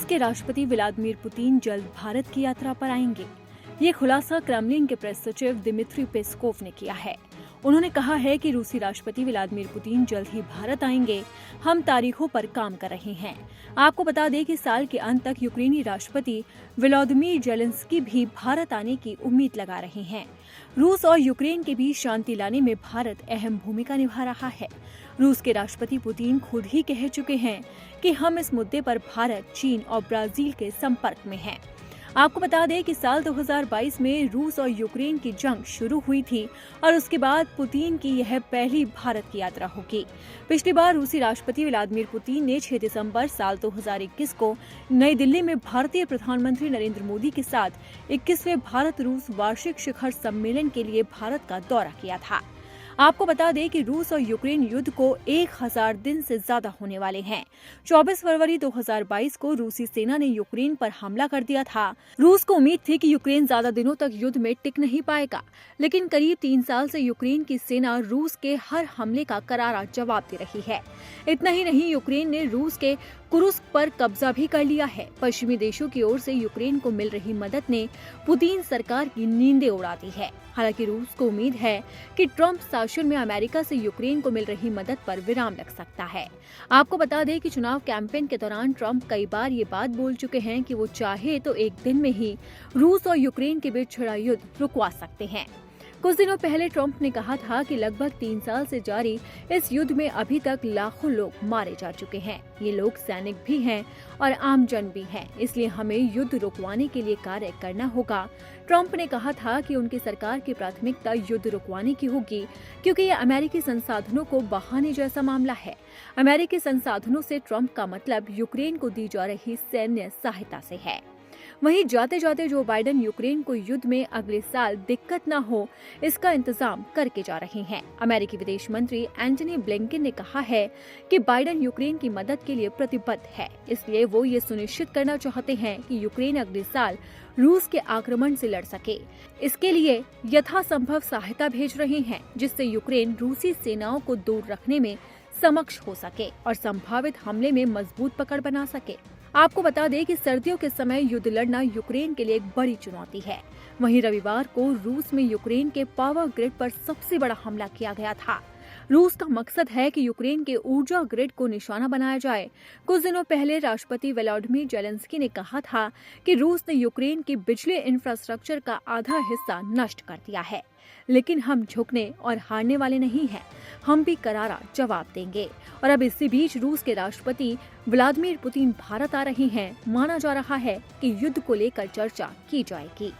के राष्ट्रपति Vladimir Putin जल्द भारत की यात्रा पर आएंगे। ये खुलासा क्रेमलिन के प्रेस सचिव दिमित्री पेस्कोव ने किया है। उन्होंने कहा है कि रूसी राष्ट्रपति व्लादिमीर पुतिन जल्द ही भारत आएंगे। हम तारीखों पर काम कर रहे हैं। आपको बता दें कि साल के अंत तक यूक्रेनी राष्ट्रपति वोलोदिमीर जेलेंस्की भी भारत आने की उम्मीद लगा रहे हैं। रूस और यूक्रेन के बीच शांति लाने में भारत अहम भूमिका निभा रहा है। रूस के राष्ट्रपति पुतिन खुद ही कह चुके हैं कि हम इस मुद्दे पर भारत, चीन और ब्राजील के संपर्क में हैं। आपको बता दें कि साल 2022 में रूस और यूक्रेन की जंग शुरू हुई थी और उसके बाद पुतिन की यह पहली भारत की यात्रा होगी। पिछली बार रूसी राष्ट्रपति व्लादिमीर पुतिन ने 6 दिसंबर साल 2021 को नई दिल्ली में भारतीय प्रधानमंत्री नरेंद्र मोदी के साथ 21वें भारत रूस वार्षिक शिखर सम्मेलन के लिए भारत का दौरा किया था। आपको बता दें कि रूस और यूक्रेन युद्ध को 1000 दिन से ज्यादा होने वाले हैं। 24 फरवरी 2022 को रूसी सेना ने यूक्रेन पर हमला कर दिया था। रूस को उम्मीद थी कि यूक्रेन ज्यादा दिनों तक युद्ध में टिक नहीं पाएगा, लेकिन करीब 3 साल से यूक्रेन की सेना रूस के हर हमले का करारा जवाब दे रही है। इतना ही नहीं, यूक्रेन ने रूस के कुर्स्क पर कब्जा भी कर लिया है। पश्चिमी देशों की ओर से यूक्रेन को मिल रही मदद ने पुतिन सरकार की नींदें उड़ा दी है। हालांकि रूस को उम्मीद है कि ट्रंप शासन में अमेरिका से यूक्रेन को मिल रही मदद पर विराम लग सकता है। आपको बता दें कि चुनाव कैंपेन के दौरान ट्रंप कई बार ये बात बोल चुके हैं कि वो चाहे तो एक दिन में ही रूस और यूक्रेन के बीच छिड़ा युद्ध रुकवा सकते हैं। कुछ दिनों पहले ट्रंप ने कहा था कि लगभग 3 साल से जारी इस युद्ध में अभी तक लाखों लोग मारे जा चुके हैं। ये लोग सैनिक भी हैं और आमजन भी हैं, इसलिए हमें युद्ध रुकवाने के लिए कार्य करना होगा। ट्रंप ने कहा था कि उनकी सरकार की प्राथमिकता युद्ध रुकवाने की होगी, क्योंकि ये अमेरिकी संसाधनों को बहाने जैसा मामला है। अमेरिकी संसाधनों से ट्रंप का मतलब यूक्रेन को दी जा रही सैन्य सहायता से है। वहीं जाते जाते जो बाइडेन यूक्रेन को युद्ध में अगले साल दिक्कत न हो, इसका इंतजाम करके जा रहे हैं। अमेरिकी विदेश मंत्री एंटनी ब्लिंकन ने कहा है कि बाइडेन यूक्रेन की मदद के लिए प्रतिबद्ध है, इसलिए वो ये सुनिश्चित करना चाहते हैं कि यूक्रेन अगले साल रूस के आक्रमण से लड़ सके। इसके लिए यथासंभव सहायता भेज रहे हैं, जिससे यूक्रेन रूसी सेनाओं को दूर रखने में समक्ष हो सके और संभावित हमले में मजबूत पकड़ बना सके। आपको बता दें कि सर्दियों के समय युद्ध लड़ना यूक्रेन के लिए एक बड़ी चुनौती है। वहीं रविवार को रूस में यूक्रेन के पावर ग्रिड पर सबसे बड़ा हमला किया गया था। रूस का मकसद है कि यूक्रेन के ऊर्जा ग्रिड को निशाना बनाया जाए। कुछ दिनों पहले राष्ट्रपति वोलोदिमीर जेलेंस्की ने कहा था कि रूस ने यूक्रेन की बिजली इंफ्रास्ट्रक्चर का आधा हिस्सा नष्ट कर दिया है, लेकिन हम झुकने और हारने वाले नहीं हैं। हम भी करारा जवाब देंगे। और अब इसी बीच रूस के राष्ट्रपति व्लादिमीर पुतिन भारत आ रहे हैं। माना जा रहा है कि युद्ध को लेकर चर्चा की जाएगी।